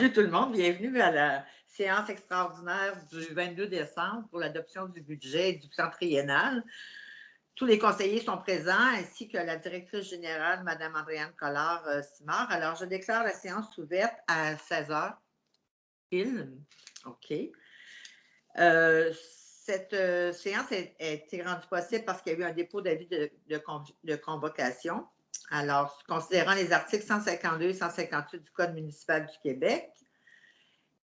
Salut tout le monde, bienvenue à la séance extraordinaire du 22 décembre pour l'adoption du budget et du plan triennal. Tous les conseillers sont présents, ainsi que la directrice générale, Mme Andréane Collard-Simard. Alors, je déclare la séance ouverte à 16 h pile. OK. Cette séance a été rendue possible parce qu'il y a eu un dépôt d'avis de convocation. Alors, considérant les articles 152 et 158 du Code municipal du Québec,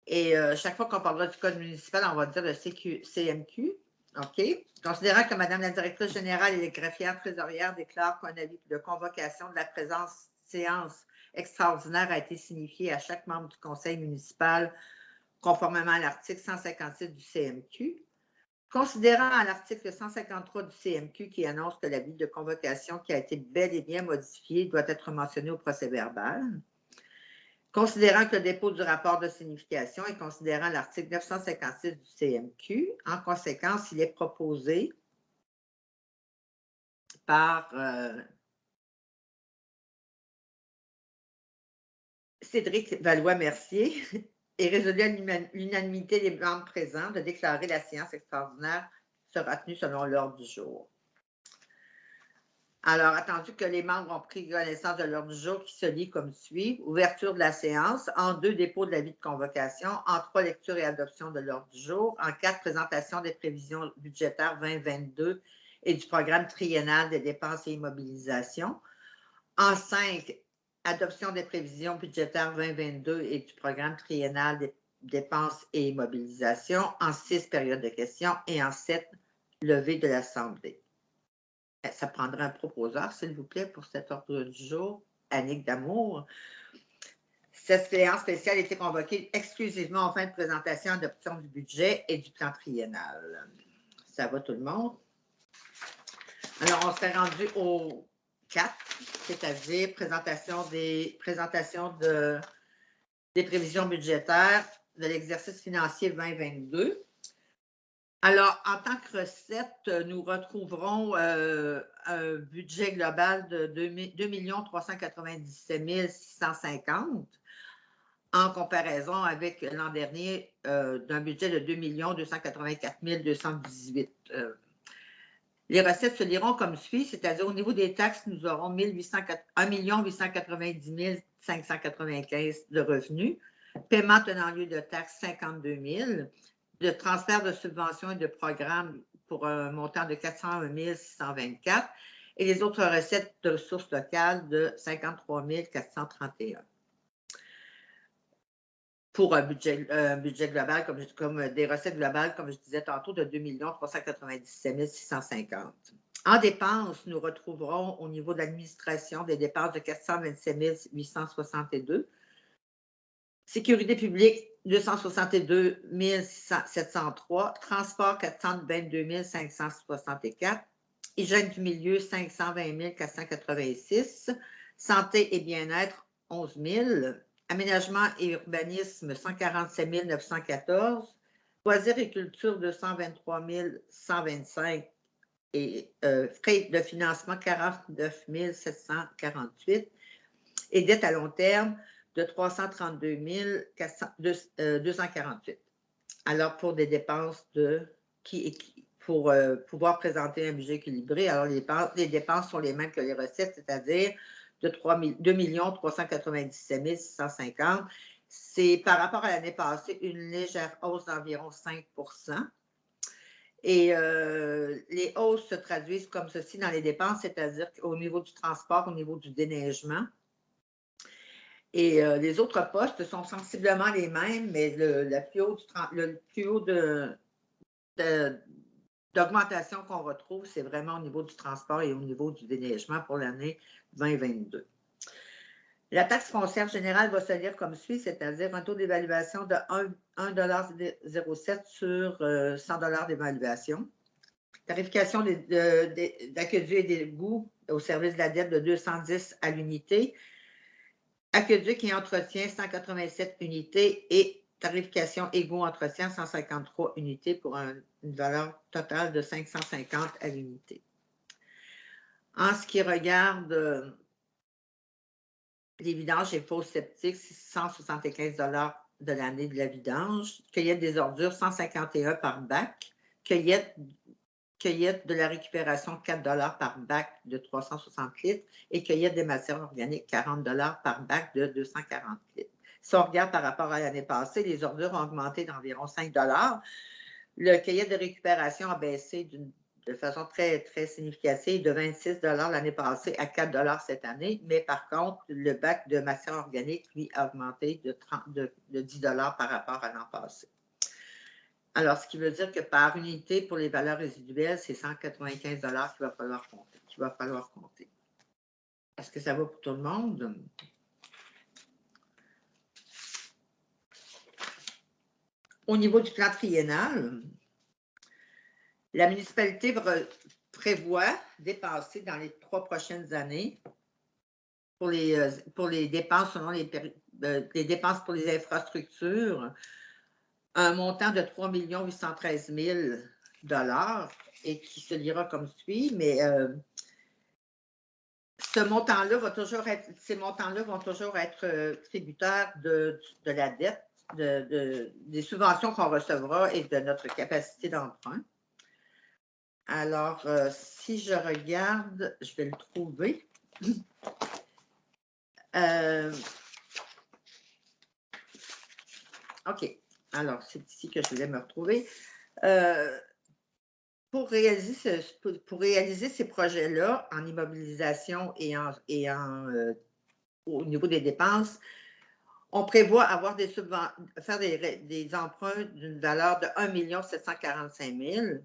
et chaque fois qu'on parlera du Code municipal, on va dire le CMQ. OK. Considérant que Mme la directrice générale et les greffières trésorières déclarent qu'un avis de convocation de la présence séance extraordinaire a été signifié à chaque membre du conseil municipal conformément à l'article 157 du CMQ. Considérant à l'article 153 du CMQ qui annonce que l'avis de convocation qui a été bel et bien modifié doit être mentionné au procès-verbal. Considérant que le dépôt du rapport de signification et considérant l'article 956 du CMQ, en conséquence, il est proposé par Cédric Valois-Mercier et résolu à l'unanimité des membres présents de déclarer la séance extraordinaire sera tenue selon l'ordre du jour. Alors, attendu que les membres ont pris connaissance de l'ordre du jour qui se lit comme suit. Ouverture de la séance, en 2, dépôt de l'avis de convocation, en 3, lecture et adoption de l'ordre du jour, en 4, présentation des prévisions budgétaires 2022 et du programme triennal des dépenses et immobilisations, en 5, adoption des prévisions budgétaires 2022 et du programme triennal des dépenses et immobilisations, en 6, période de questions, et en 7, levée de l'Assemblée. Ça prendrait un proposeur, s'il vous plaît, pour cet ordre du jour. Annick Damour. Cette séance spéciale a été convoquée exclusivement en fin de présentation et d'adoption du budget et du plan triennal. Ça va tout le monde? Alors, on serait rendu au 4, c'est-à-dire présentation des prévisions budgétaires de l'exercice financier 2022. Alors, en tant que recette, nous retrouverons un budget global de 2 397 650 en comparaison avec l'an dernier d'un budget de 2 284 218. Les recettes se liront comme suit, c'est-à-dire au niveau des taxes, nous aurons 1 890 595 de revenus, paiement tenant lieu de taxes 52 000, de transfert de subventions et de programmes pour un montant de 401 624 et les autres recettes de ressources locales de 53 431. Pour un budget global, comme des recettes globales, comme je disais tantôt, de 2 397 650. En dépenses, nous retrouverons au niveau de l'administration des dépenses de 427 862. Sécurité publique, 262 703. Transport, 422 564. Hygiène du milieu, 520 486. Santé et bien-être, 11 000. Aménagement et urbanisme, 147 914. Loisirs et culture, 223 125. Et frais de financement, 49 748. Et dette à long terme, de 332 248. Alors, pour des dépenses pour pouvoir présenter un budget équilibré, alors les dépenses sont les mêmes que les recettes, c'est-à-dire de 2 397 650. C'est par rapport à l'année passée une légère hausse d'environ 5 Et les hausses se traduisent comme ceci dans les dépenses, c'est-à-dire au niveau du transport, au niveau du déneigement. Et les autres postes sont sensiblement les mêmes, mais le plus haut d'augmentation qu'on retrouve, c'est vraiment au niveau du transport et au niveau du déneigement pour l'année 2022. La taxe foncière générale va se lire comme suit, c'est-à-dire un taux d'évaluation de 1,07 sur 100 $ d'évaluation. Tarification d'aqueduc et d'égouts au service de la dette de 210 à l'unité. Aqueduc et entretien, 187 unités et tarification égaux-entretien, 153 unités pour une valeur totale de 550 à l'unité. En ce qui regarde les vidanges et fosses septiques, 175 de l'année de la vidange, cueillette des ordures 151 par bac, cueillette de la récupération 4 par bac de 360 litres et cueillette des matières organiques 40 par bac de 240 litres. Si on regarde par rapport à l'année passée, les ordures ont augmenté d'environ 5 $. Le cueillette de récupération a baissé de façon très, très significative de 26 $ l'année passée à 4 $ cette année, mais par contre, le bac de matière organique, lui, a augmenté de 10 $ par rapport à l'an passé. Alors, ce qui veut dire que par unité, pour les valeurs résiduelles, c'est 195 $ qu'il va falloir compter. Est-ce que ça va pour tout le monde? Au niveau du plan triennal, la municipalité prévoit dépenser dans les 3 prochaines années pour les dépenses selon les dépenses pour les infrastructures un montant de 3 813 000 $ et qui se lira comme suit, mais ces montants-là vont toujours être tributaires de la dette, des subventions qu'on recevra et de notre capacité d'emprunt. Alors, si je regarde, je vais le trouver. OK. Alors, c'est ici que je voulais me retrouver. Pour réaliser ces projets-là en immobilisation et au niveau des dépenses, on prévoit avoir faire des emprunts d'une valeur de 1 745 000.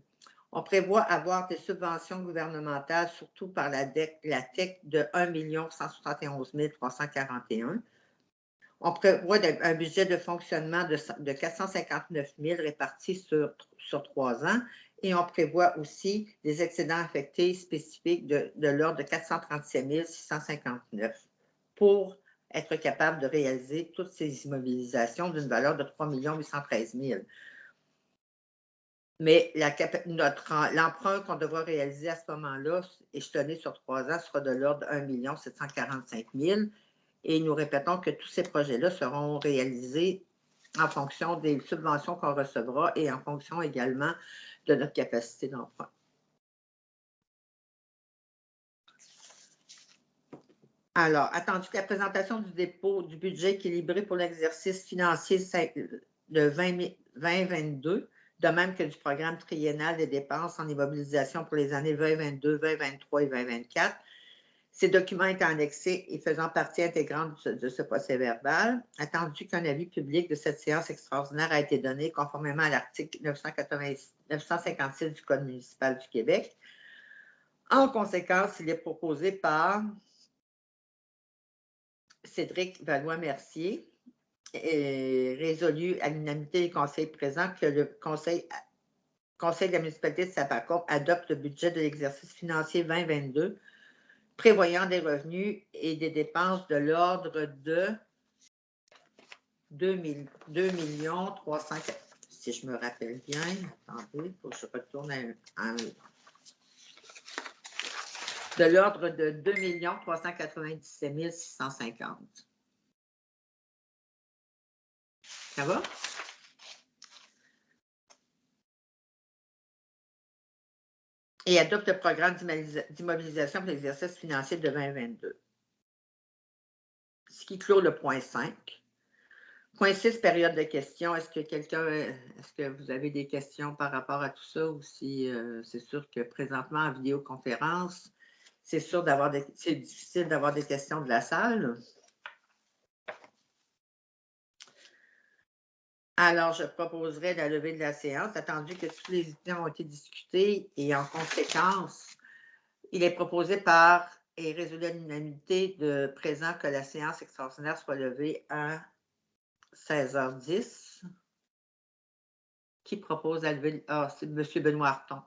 On prévoit avoir des subventions gouvernementales, surtout par la TEC, de 1 171 341. On prévoit un budget de fonctionnement de 459 000 répartis sur 3 ans. Et on prévoit aussi des excédents affectés spécifiques de l'ordre de 437 659 pour être capable de réaliser toutes ces immobilisations d'une valeur de 3 813 000. Mais l'emprunt qu'on devra réaliser à ce moment-là, échelonné sur 3 ans, sera de l'ordre de 1 745 000. Et nous répétons que tous ces projets-là seront réalisés en fonction des subventions qu'on recevra et en fonction également de notre capacité d'emprunt. Alors, attendu que la présentation du dépôt du budget équilibré pour l'exercice financier de 2022, de même que du programme triennal des dépenses en immobilisation pour les années 2022, 2023 et 2024, ces documents étant annexés et faisant partie intégrante de ce procès-verbal, attendu qu'un avis public de cette séance extraordinaire a été donné conformément à l'article 956 du Code municipal du Québec. En conséquence, il est proposé par Cédric Valois-Mercier et résolu à l'unanimité des conseils présents que le conseil de la municipalité de Sapacombe adopte le budget de l'exercice financier 2022 prévoyant des revenus et des dépenses de l'ordre de 2 300 000, si je me rappelle bien. Attendez, il faut que je retourne de l'ordre de 2 397 650. Ça va? Et adopte le programme d'immobilisation pour l'exercice financier de 2022. Ce qui clôt le point 5. Point 6, période de questions. Est-ce que vous avez des questions par rapport à tout ça ou si c'est sûr que présentement en vidéoconférence, c'est difficile d'avoir des questions de la salle. Alors, je proposerai la levée de la séance, attendu que tous les idées ont été discutés et en conséquence, il est proposé par et résolu à l'unanimité de présent que la séance extraordinaire soit levée à 16h10. Qui propose à lever? Ah, c'est M. Benoît Harton.